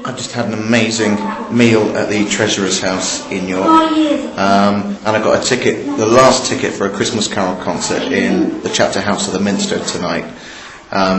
I just had an amazing meal at the Treasurer's House in York, and I got a ticket, the last ticket for a Christmas Carol concert in the Chapter House of the Minster tonight,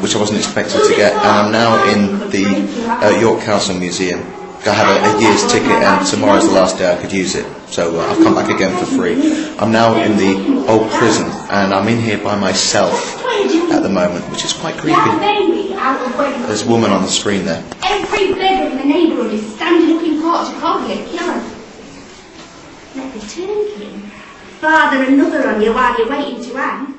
which I wasn't expecting to get, and I'm now in the York Castle Museum. I had a year's ticket, and tomorrow's the last day I could use it, so I've come back again for free. I'm now in the old prison, and I'm in here by myself at the moment, which is quite creepy. There's a woman on the screen there. Every beggar in the neighbourhood is standing up in court to call you a killer. Let the turn, King. Father another on you while you're waiting to hang.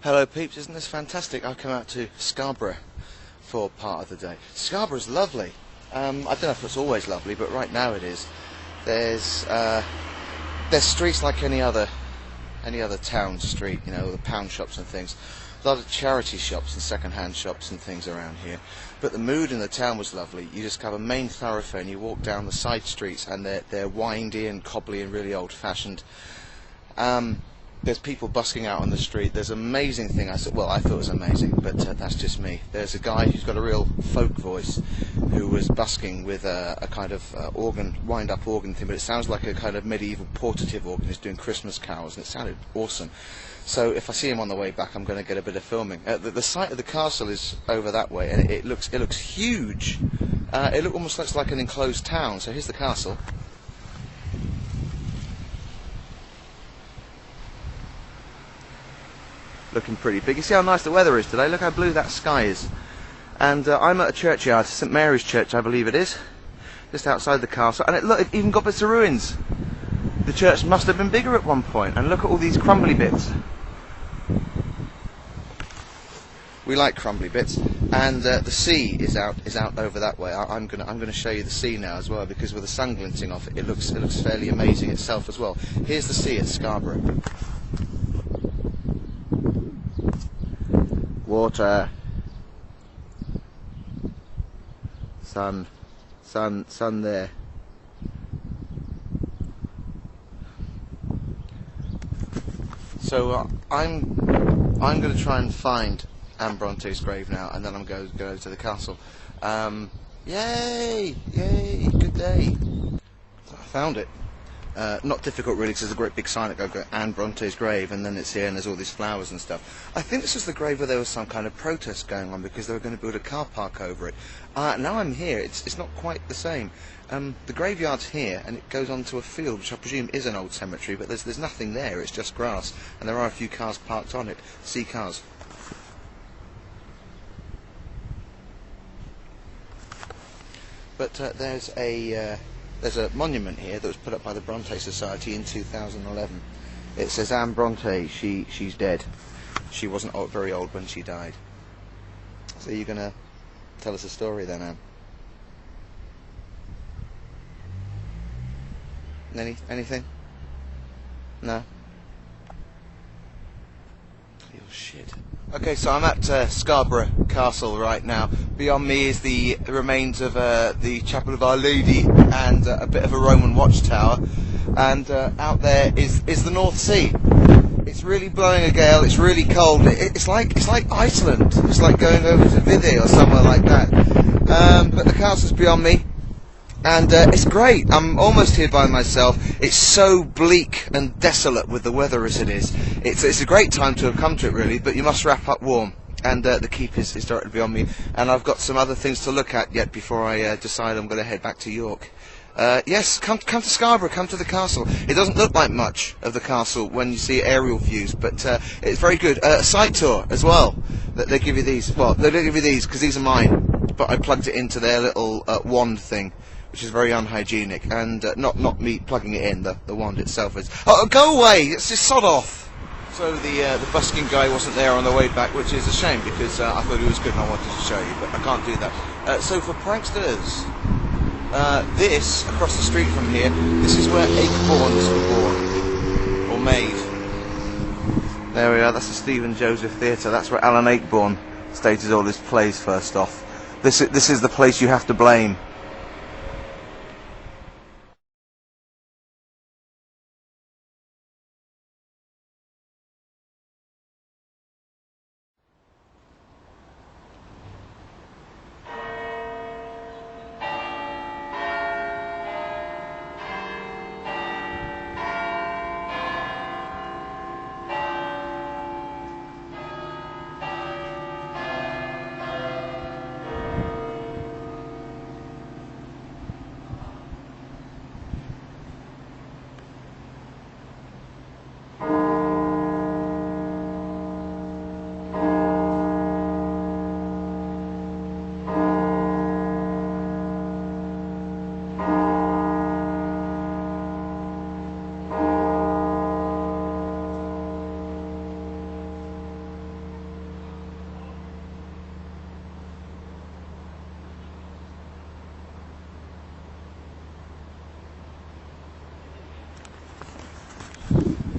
Hello peeps, isn't this fantastic? I've come out to Scarborough for part of the day. Scarborough's lovely. I don't know if it's always lovely, but right now it is. There's streets like any other town street, you know, the pound shops and things. A lot of charity shops and second-hand shops and things around here. But the mood in the town was lovely. You just have a main thoroughfare and you walk down the side streets and they're windy and cobbly and really old-fashioned. There's people busking out on the street. There's an amazing thing. I thought it was amazing, but that's just me. There's a guy who's got a real folk voice who was busking with a kind of wind-up organ thing, but it sounds like a kind of medieval portative organ. He's doing Christmas carols, and it sounded awesome. So if I see him on the way back, I'm going to get a bit of filming. The site of the castle is over that way, and it looks huge. It almost looks like an enclosed town. So here's the castle. Looking pretty big. You see how nice the weather is today? Look how blue that sky is. And I'm at a churchyard, St Mary's Church I believe it is, just outside the castle, and look, it even got bits of ruins. The church must have been bigger at one point, and look at all these crumbly bits. We like crumbly bits, and the sea is out over that way. I'm gonna show you the sea now as well, because with the sun glinting off it, it looks fairly amazing itself as well. Here's the sea at Scarborough. Water, sun there. So I'm going to try and find Anne Bronte's grave now, and then I'm going to go to the castle. Yay! Good day. I found it. Not difficult really, because there's a great big sign that goes Anne Bronte's grave, and then it's here and there's all these flowers and stuff. I think this was the grave where there was some kind of protest going on because they were going to build a car park over it. Now I'm here, it's not quite the same. The graveyard's here and it goes on to a field, which I presume is an old cemetery, but there's nothing there, it's just grass, and there are a few cars parked on it. See cars. But there's a monument here that was put up by the Bronte Society in 2011. It says Anne Bronte, she's dead. She wasn't very old when she died. So you're going to tell us a story then, Anne? Anything? No? Oh shit. Okay, so I'm at Scarborough Castle right now. Beyond me is the remains of the Chapel of Our Lady and a bit of a Roman watchtower. And out there is the North Sea. It's really blowing a gale. It's really cold. It's like Iceland. It's like going over to Viði or somewhere like that. But the castle's beyond me. And it's great. I'm almost here by myself. It's so bleak and desolate with the weather as it is. It's a great time to have come to it, really, but you must wrap up warm. And the keep is directly beyond me. And I've got some other things to look at yet before I decide I'm going to head back to York. Yes, come to Scarborough, come to the castle. It doesn't look like much of the castle when you see aerial views, but it's very good. A site tour as well. They give you these. Well, they don't give you these because these are mine, but I plugged it into their little wand thing, which is very unhygienic, and not me plugging it in, the wand itself is. Oh, go away! It's just sod off! So the busking guy wasn't there on the way back, which is a shame, because I thought he was good and I wanted to show you, but I can't do that. So for pranksters, this, across the street from here, this is where acorns were born, or made. There we are, that's the Stephen Joseph Theatre, that's where Alan Ayckbourn stated all his plays first off. This is the place you have to blame.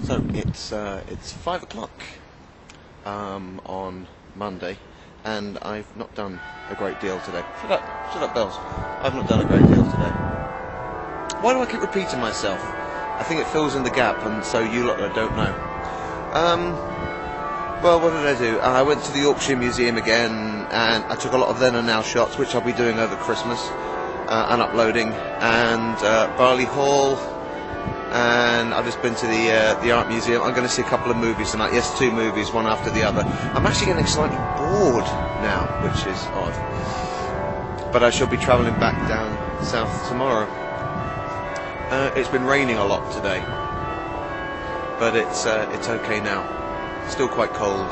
So it's 5 o'clock on Monday, and I've not done a great deal today. Shut up, Bells. I've not done a great deal today. Why do I keep repeating myself? I think it fills in the gap, and so you lot don't know. Well, what did I do? I went to the Yorkshire Museum again, and I took a lot of then and now shots, which I'll be doing over Christmas, and uploading, and Barley Hall, and I've just been to the art museum. I'm going to see a couple of movies tonight. Yes, 2 movies, one after the other. I'm actually getting slightly bored now, which is odd. But I shall be travelling back down south tomorrow. It's been raining a lot today, but it's okay now. Still quite cold.